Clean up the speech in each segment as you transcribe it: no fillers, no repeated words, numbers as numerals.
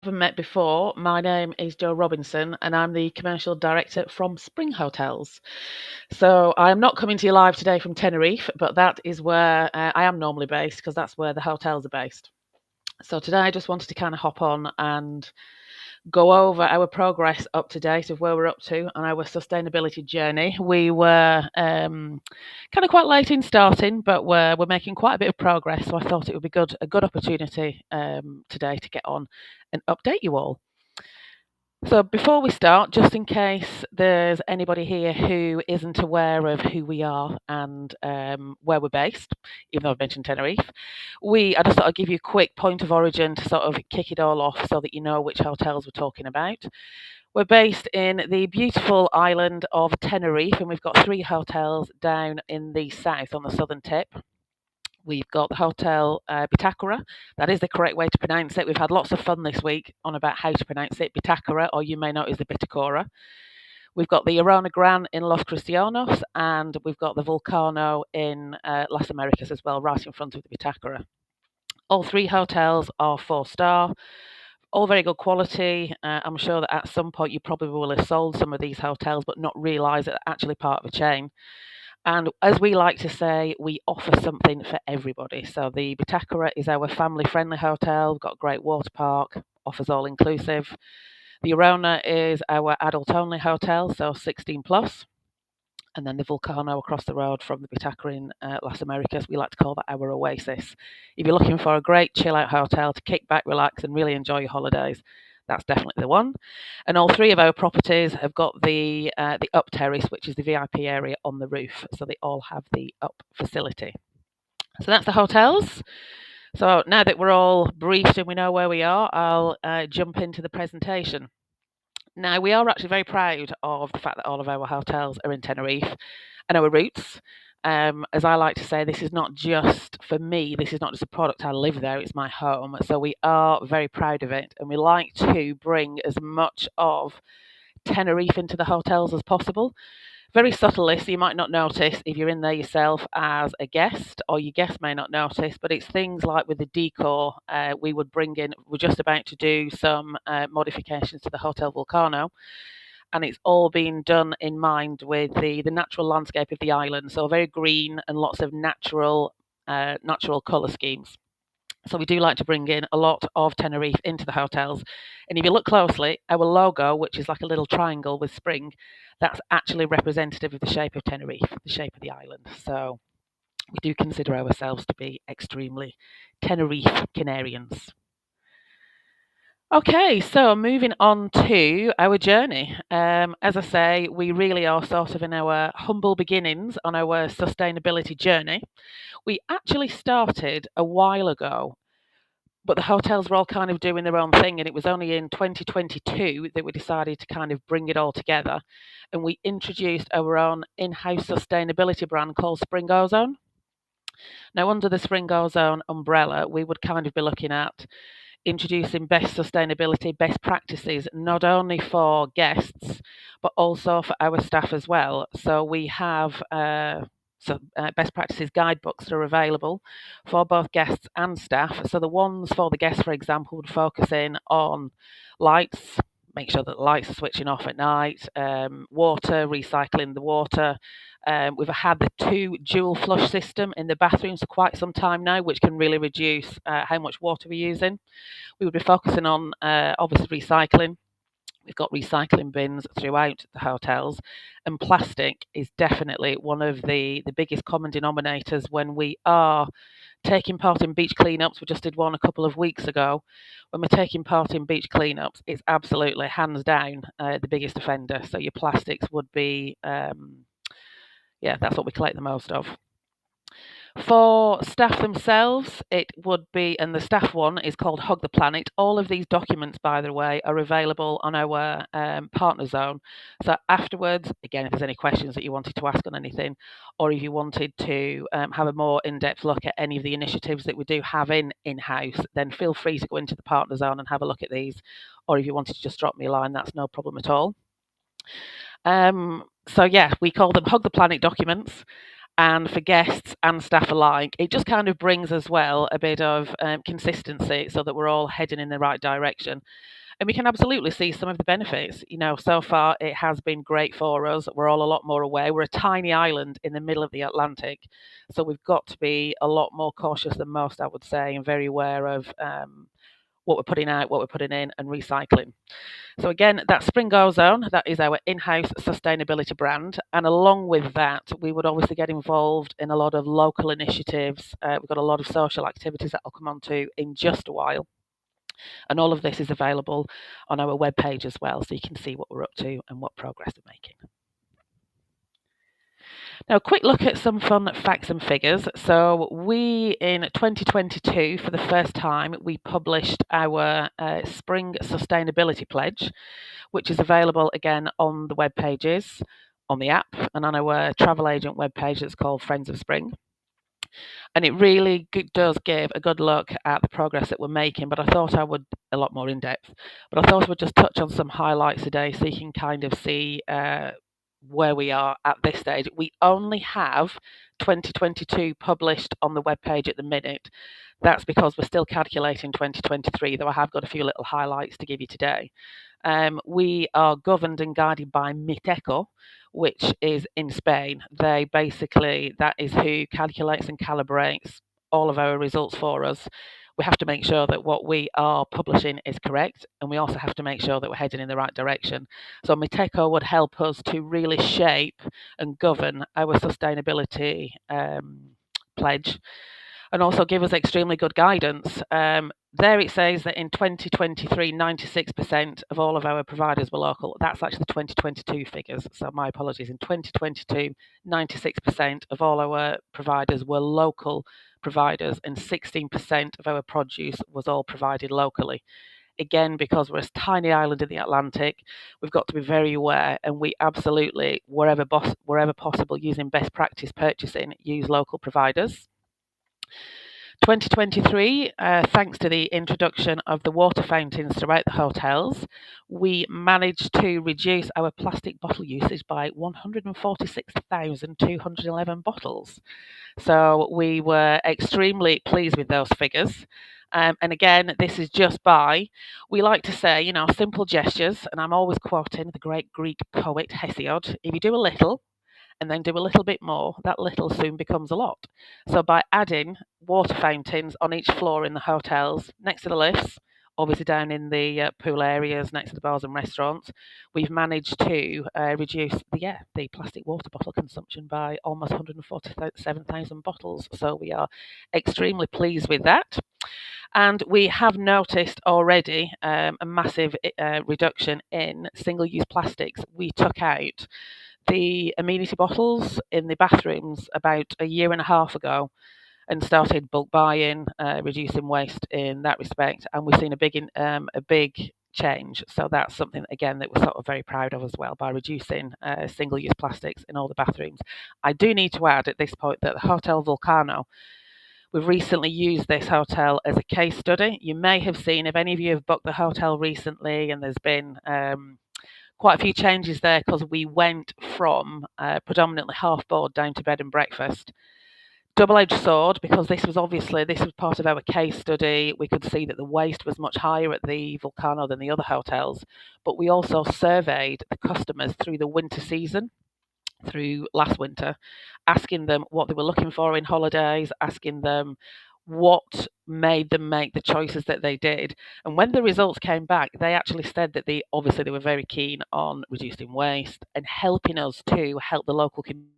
Haven't met before, my name is Jo Robinson and I'm the commercial director from Spring Hotels. So I am not coming to you live today from Tenerife, but that is where I am normally based because that's where the hotels are based. So today I just wanted to kind of hop on and go over our progress up to date of where we're up to on our sustainability journey. We were kind of quite late in starting, but we're making quite a bit of progress. So I thought it would be a good opportunity today to get on and update you all. So before we start, just in case there's anybody here who isn't aware of who we are and where we're based, even though I've mentioned Tenerife, I just thought I'd give you a quick point of origin to sort of kick it all off so that you know which hotels we're talking about. We're based in the beautiful island of Tenerife, and we've got 3 hotels down in the south on the southern tip. We've got the Hotel Bitakura. That is the correct way to pronounce it. We've had lots of fun this week on about how to pronounce it, Bitakura, or you may know it as the Bitacora. We've got the Arona Gran in Los Cristianos, and we've got the Vulcano in Las Americas as well, right in front of the Bitakura. All 3 hotels are 4-star, all very good quality. I'm sure that at some point you probably will have sold some of these hotels, but not realise that they're actually part of a chain. And as we like to say, we offer something for everybody. So the Bitakura is our family-friendly hotel. We've got a great water park, offers all inclusive. The Arona is our adult-only hotel, so 16 plus. And then the Vulcano across the road from the Bitakura in Las Americas, we like to call that our oasis. If you're looking for a great chill-out hotel to kick back, relax, and really enjoy your holidays, that's definitely the one. And all 3 of our properties have got the up terrace, which is the VIP area on the roof. So they all have the up facility. So that's the hotels. So now that we're all briefed and we know where we are, I'll jump into the presentation. Now, we are actually very proud of the fact that all of our hotels are in Tenerife and our roots. As I like to say, this is not just for me, this is not just a product. I live there, it's my home. So we are very proud of it, and we like to bring as much of Tenerife into the hotels as possible. Very subtly, so you might not notice if you're in there yourself as a guest, or your guest may not notice, but it's things like with the decor, we would bring in, we're just about to do some modifications to the Hotel Vulcano, and it's all been done in mind with the natural landscape of the island, so very green and lots of natural colour schemes. So we do like to bring in a lot of Tenerife into the hotels. And if you look closely, our logo, which is like a little triangle with spring, that's actually representative of the shape of Tenerife, the shape of the island. So we do consider ourselves to be extremely Tenerife Canarians. Okay, so moving on to our journey. As I say, we really are sort of in our humble beginnings on our sustainability journey. We actually started a while ago, but the hotels were all kind of doing their own thing, and it was only in 2022 that we decided to kind of bring it all together, and we introduced our own in-house sustainability brand called Spring Ozone. Now, under the Spring Ozone umbrella, we would kind of be looking at introducing best sustainability, best practices, not only for guests, but also for our staff as well. So we have best practices guidebooks that are available for both guests and staff. So the ones for the guests, for example, would focus in on lights, make sure that the lights are switching off at night, water, recycling the water. We've had the 2 dual flush system in the bathrooms for quite some time now, which can really reduce how much water we're using. We would be focusing on obviously recycling. We've got recycling bins throughout the hotels, and plastic is definitely one of the biggest common denominators when we are taking part in beach cleanups. We just did one a couple of weeks ago. When we're taking part in beach cleanups, it's absolutely hands down the biggest offender. So your plastics would be, that's what we collect the most of. For staff themselves, it would be, and the staff one is called Hug the Planet. All of these documents, by the way, are available on our partner zone. So afterwards, again, if there's any questions that you wanted to ask on anything, or if you wanted to have a more in-depth look at any of the initiatives that we do have in-house, then feel free to go into the partner zone and have a look at these. Or if you wanted to just drop me a line, that's no problem at all. We call them Hug the Planet documents. And for guests and staff alike, it just kind of brings as well a bit of consistency so that we're all heading in the right direction. And we can absolutely see some of the benefits. So far it has been great for us. We're all a lot more aware. We're a tiny island in the middle of the Atlantic, so we've got to be a lot more cautious than most, I would say, and very aware of what we're putting out, what we're putting in, and recycling. So again, that Spring Ozone, that is our in-house sustainability brand. And along with that, we would obviously get involved in a lot of local initiatives. We've got a lot of social activities that I'll come on to in just a while. And all of this is available on our webpage as well, so you can see what we're up to and what progress we're making. Now, a quick look at some fun facts and figures. So we, in 2022, for the first time, we published our Spring Sustainability Pledge, which is available again on the web pages, on the app, and on our travel agent webpage that's called Friends of Spring. And it really does give a good look at the progress that we're making, but I thought I would, a lot more in depth, but I thought I would just touch on some highlights today so you can kind of see where we are at this stage. We only have 2022 published on the webpage at the minute. That's because we're still calculating 2023, though I have got a few little highlights to give you today. We are governed and guided by Miteco, which is in Spain. That is who calculates and calibrates all of our results for us. We have to make sure that what we are publishing is correct, and we also have to make sure that we're heading in the right direction. So Miteco would help us to really shape and govern our sustainability pledge, and also give us extremely good guidance. There it says that in 2023, 96% of all of our providers were local. That's actually the 2022 figures, so my apologies. In 2022, 96% of all our providers were local providers, and 16% of our produce was all provided locally. Again, because we're a tiny island in the Atlantic, we've got to be very aware, and we absolutely, wherever possible, using best practice purchasing, use local providers. 2023, thanks to the introduction of the water fountains throughout the hotels, we managed to reduce our plastic bottle usage by 146,211 bottles. So we were extremely pleased with those figures. And again, this is just we like to say, simple gestures, and I'm always quoting the great Greek poet Hesiod: if you do a little, and then do a little bit more, that little soon becomes a lot. So by adding water fountains on each floor in the hotels, next to the lifts, obviously down in the pool areas, next to the bars and restaurants, we've managed to reduce the plastic water bottle consumption by almost 147,000 bottles. So we are extremely pleased with that. And we have noticed already a massive reduction in single-use plastics. We took out the amenity bottles in the bathrooms about a year and a half ago and started bulk buying, reducing waste in that respect. And we've seen a big change. So that's something, again, that we're sort of very proud of as well, by reducing single-use plastics in all the bathrooms. I do need to add at this point that the Hotel Vulcano, we've recently used this hotel as a case study. You may have seen, if any of you have booked the hotel recently, and there's been quite a few changes there, because we went from predominantly half board down to bed and breakfast. Double-edged sword, because this was part of our case study. We could see that the waste was much higher at the Vulcano than the other hotels, but we also surveyed the customers through the winter season, through last winter, asking them what they were looking for in holidays, asking them what made them make the choices that they did. And when the results came back, they actually said that they were very keen on reducing waste and helping us to help the local community.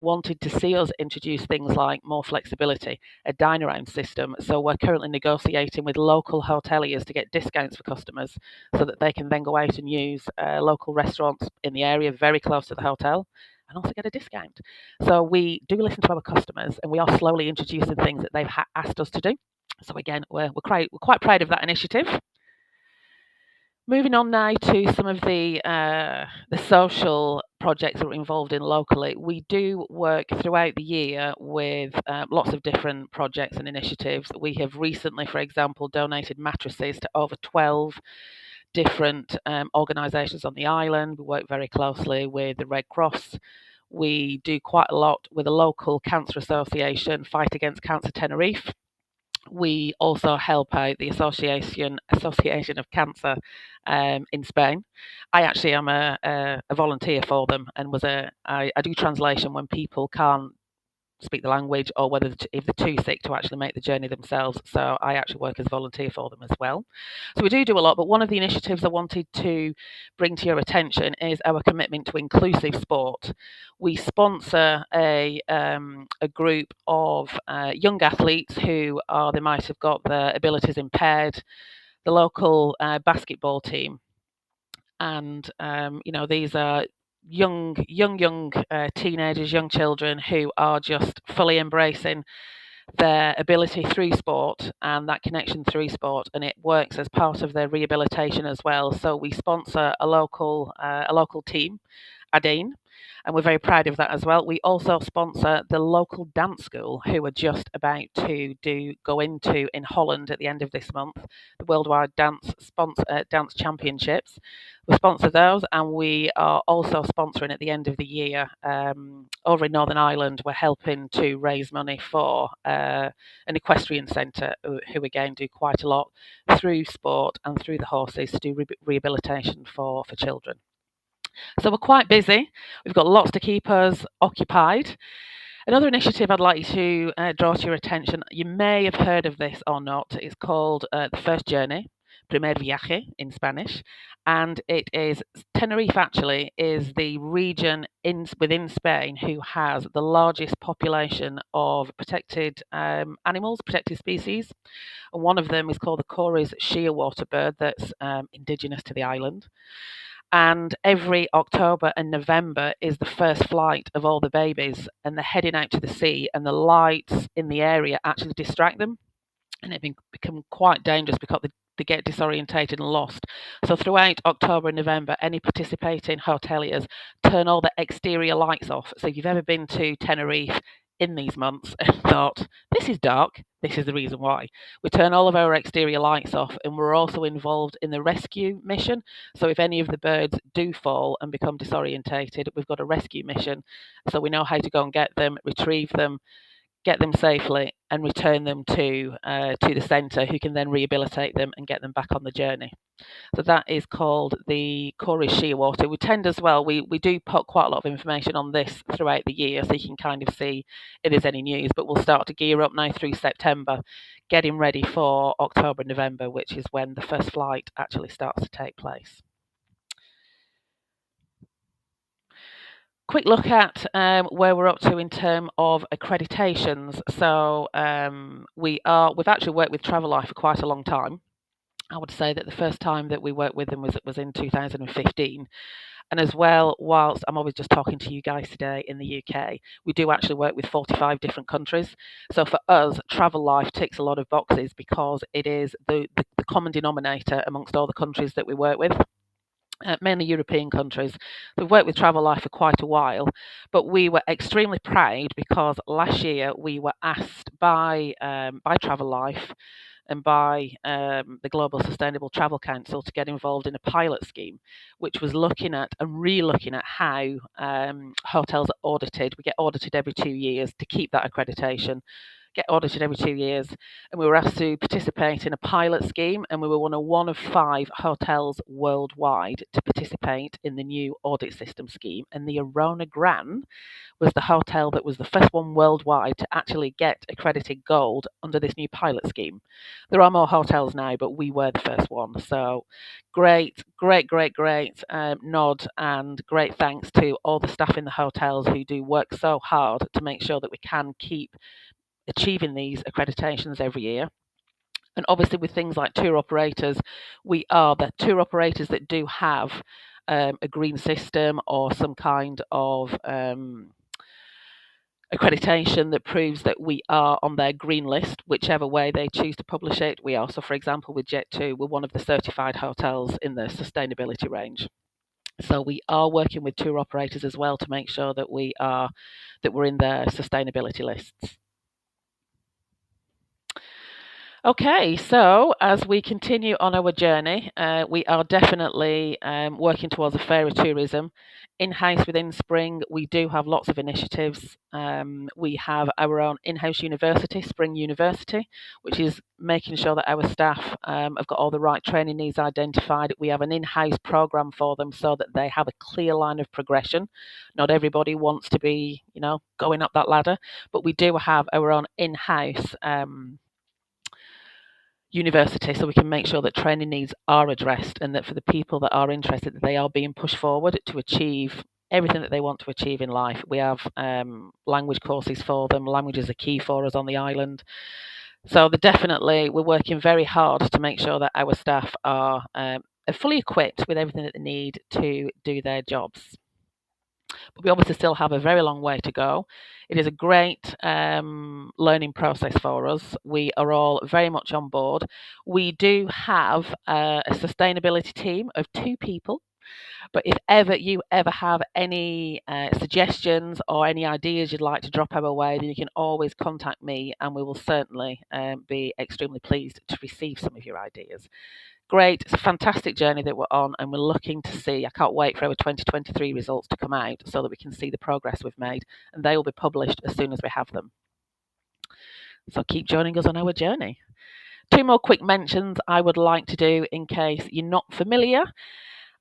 Wanted to see us introduce things like more flexibility, a dine-around system. So we're currently negotiating with local hoteliers to get discounts for customers so that they can then go out and use local restaurants in the area very close to the hotel and also get a discount. So we do listen to our customers, and we are slowly introducing things that they've asked us to do. So again, we're quite proud of that initiative. Moving on now to some of the social projects that we're involved in locally. We do work throughout the year with lots of different projects and initiatives. We have recently, for example, donated mattresses to over 12 different organisations on the island. We work very closely with the Red Cross. We do quite a lot with a local cancer association, Fight Against Cancer Tenerife. We also help out the Association of Cancer in Spain. I actually am a volunteer for them, and I do translation when people can't speak the language, or whether if they're too sick to actually make the journey themselves. So I actually work as a volunteer for them as well. So we do a lot, but one of the initiatives I wanted to bring to your attention is our commitment to inclusive sport. We sponsor a group of young athletes who they might have got their abilities impaired, the local basketball team, and these are young teenagers, young children who are just fully embracing their ability through sport and that connection through sport, and it works as part of their rehabilitation as well. So we sponsor a local team, Adine, and we're very proud of that as well. We also sponsor the local dance school, who are just about to go into in Holland at the end of this month, the Worldwide Dance Championships. We sponsor those, and we are also sponsoring at the end of the year over in Northern Ireland. We're helping to raise money for an equestrian centre, who again do quite a lot through sport and through the horses to do rehabilitation for children. So we're quite busy. We've got lots to keep us occupied. Another initiative I'd like to draw to your attention, you may have heard of this or not, it's called The First Journey, Primer Viaje in Spanish, and it is, Tenerife actually is the region within Spain who has the largest population of protected animals, protected species, and one of them is called the Cory's shearwater bird that's indigenous to the island. And every October and November is the first flight of all the babies, and they're heading out to the sea, and the lights in the area actually distract them, and it become quite dangerous because they get disorientated and lost. So throughout October and November, any participating hoteliers turn all the exterior lights off. So if you've ever been to Tenerife in these months and thought, this is dark, this is the reason why. We turn all of our exterior lights off, and we're also involved in the rescue mission. So if any of the birds do fall and become disorientated, we've got a rescue mission. So we know how to go and get them, retrieve them, get them safely, and return them to the centre, who can then rehabilitate them and get them back on the journey. So that is called the Cory's Shearwater. We tend as well, we do put quite a lot of information on this throughout the year, so you can kind of see if there's any news, but we'll start to gear up now through September, getting ready for October and November, which is when the first flight actually starts to take place. Quick look at where we're up to in terms of accreditations. So we've actually worked with Travel Life for quite a long time. I would say that the first time that we worked with them was in 2015. And as well, whilst I'm always just talking to you guys today in the UK, we do actually work with 45 different countries. So for us, Travel Life ticks a lot of boxes because it is the common denominator amongst all the countries that we work with. Mainly European countries. We've worked with Travel Life for quite a while, but we were extremely proud because last year we were asked by Travel Life and by the Global Sustainable Travel Council to get involved in a pilot scheme, which was looking at and re-looking at how hotels are audited. We get audited every 2 years to keep that accreditation. Get audited every 2 years, and we were asked to participate in a pilot scheme, and we were one of 5 hotels worldwide to participate in the new audit system scheme. And the Arona Gran was the hotel that was the first one worldwide to actually get accredited gold under this new pilot scheme. There are more hotels now, but we were the first one. So great nod and great thanks to all the staff in the hotels who do work so hard to make sure that we can keep achieving these accreditations every year. And obviously with things like tour operators, we are the tour operators that do have a green system or some kind of accreditation that proves that we are on their green list, whichever way they choose to publish it. We are. So for example, with Jet2, we're one of the certified hotels in the sustainability range. So we are working with tour operators as well to make sure that we're in their sustainability lists. Okay, so as we continue on our journey, we are definitely working towards a fairer tourism. In-house within Spring, we do have lots of initiatives. We have our own in-house university, Spring University, which is making sure that our staff have got all the right training needs identified. We have an in-house program for them so that they have a clear line of progression. Not everybody wants to be, going up that ladder, but we do have our own in-house university, so we can make sure that training needs are addressed, and that for the people that are interested, that they are being pushed forward to achieve everything that they want to achieve in life. We have language courses for them. Language is a key for us on the island. So we're working very hard to make sure that our staff are fully equipped with everything that they need to do their jobs. But we obviously still have a very long way to go. It is a great learning process for us. We are all very much on board. We do have a sustainability team of 2 people. But if you ever have any suggestions or any ideas you'd like to drop our way, then you can always contact me, and we will certainly be extremely pleased to receive some of your ideas. Great. It's a fantastic journey that we're on, and we're looking to see. I can't wait for our 2023 results to come out so that we can see the progress we've made, and they will be published as soon as we have them. So keep joining us on our journey. 2 more quick mentions I would like to do in case you're not familiar.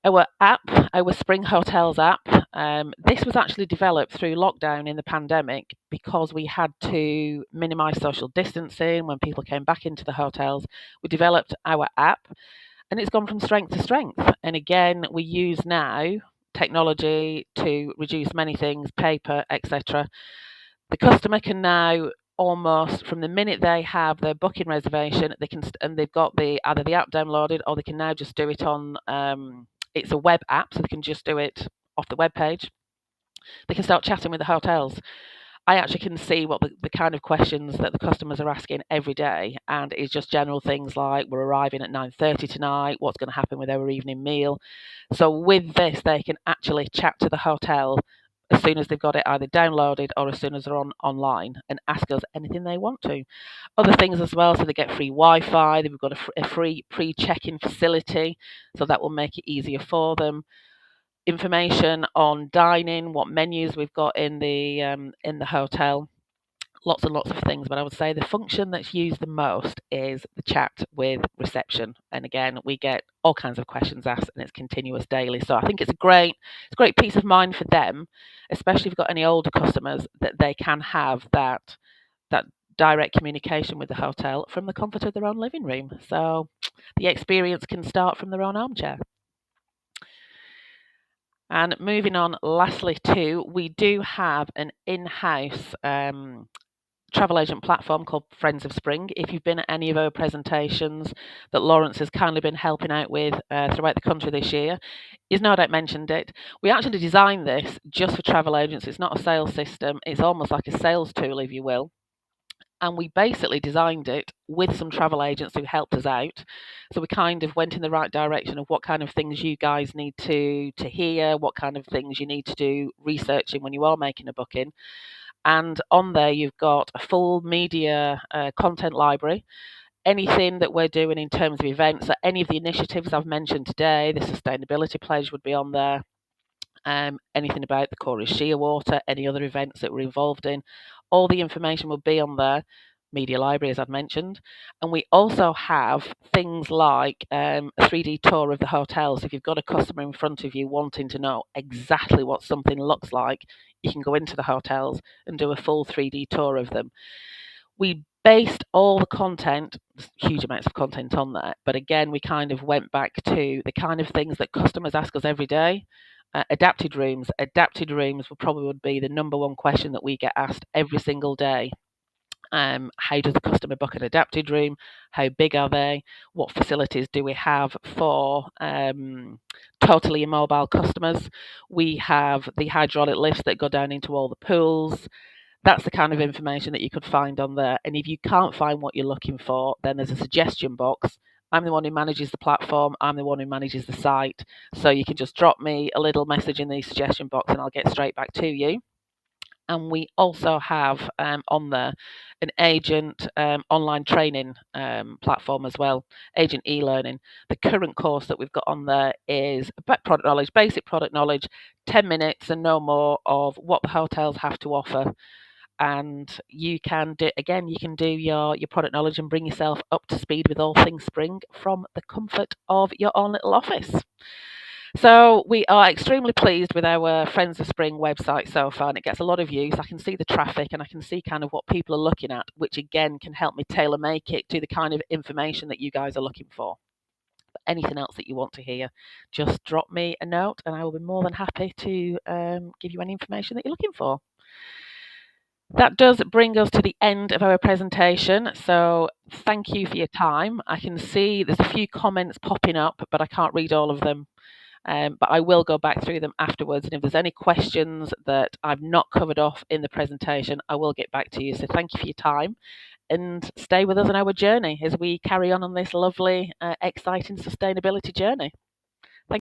Our app, our Spring Hotels app, this was actually developed through lockdown in the pandemic because we had to minimise social distancing when people came back into the hotels. We developed our app, and it's gone from strength to strength. And again, we use now technology to reduce many things, paper, etc. The customer can now, almost from the minute they have their booking reservation, and they've got either the app downloaded, or they can now just do it on. It's a web app, so they can just do it off the web page. They can start chatting with the hotels. I actually can see what the kind of questions that the customers are asking every day, and it's just general things like, we're arriving at 9:30 tonight, what's going to happen with our evening meal. So with this, they can actually chat to the hotel as soon as they've got it either downloaded or as soon as they're online, and ask us anything they want to. Other things as well, so they get free Wi-Fi, they've got a free pre-check-in facility, so that will make it easier for them. Information on dining, what menus we've got in the hotel, lots and lots of things. But I would say the function that's used the most is the chat with reception. And again, we get all kinds of questions asked, and it's continuous daily. So I think it's a great peace of mind for them, especially if you've got any older customers, that they can have that direct communication with the hotel from the comfort of their own living room. So the experience can start from their own armchair. And moving on, lastly, we do have an in-house travel agent platform called Friends of Spring. If you've been at any of our presentations that Lawrence has kindly been helping out with throughout the country this year, he's no doubt mentioned it. We actually designed this just for travel agents. It's not a sales system. It's almost like a sales tool, if you will. And we basically designed it with some travel agents who helped us out. So we kind of went in the right direction of what kind of things you guys need to hear, what kind of things you need to do researching when you are making a booking. And on there, you've got a full media content library. Anything that we're doing in terms of events, so any of the initiatives I've mentioned today, the sustainability pledge would be on there. Anything about the Chorus Shearwater, any other events that we're involved in, all the information will be on there. Media library, as I've mentioned. And we also have things like a 3D tour of the hotels. If you've got a customer in front of you wanting to know exactly what something looks like, you can go into the hotels and do a full 3D tour of them. We based all the content, huge amounts of content on there, but again, we kind of went back to the kind of things that customers ask us every day. Adapted rooms will probably be the number one question that we get asked every single day. How does the customer book an adapted room? How big are they? What facilities do we have for totally immobile customers? We have the hydraulic lifts that go down into all the pools. That's the kind of information that you could find on there. And if you can't find what you're looking for, then there's a suggestion box. I'm the one who manages the platform. I'm the one who manages the site. So you can just drop me a little message in the suggestion box and I'll get straight back to you. And we also have on there an agent online training platform as well, agent e-learning. The current course that we've got on there is about product knowledge, basic product knowledge, 10 minutes and no more of what the hotels have to offer. And you can do, again, you can do your product knowledge and bring yourself up to speed with all things spring from the comfort of your own little office. So we are extremely pleased with our Friends of Spring website so far, and it gets a lot of use. I can see the traffic and I can see kind of what people are looking at, which again can help me tailor make it to the kind of information that you guys are looking for. But anything else that you want to hear, just drop me a note and I will be more than happy to give you any information that you're looking for. That does bring us to the end of our presentation. So thank you for your time. I can see there's a few comments popping up, but I can't read all of them. But I will go back through them afterwards. And if there's any questions that I've not covered off in the presentation, I will get back to you. So thank you for your time and stay with us on our journey as we carry on this lovely, exciting sustainability journey.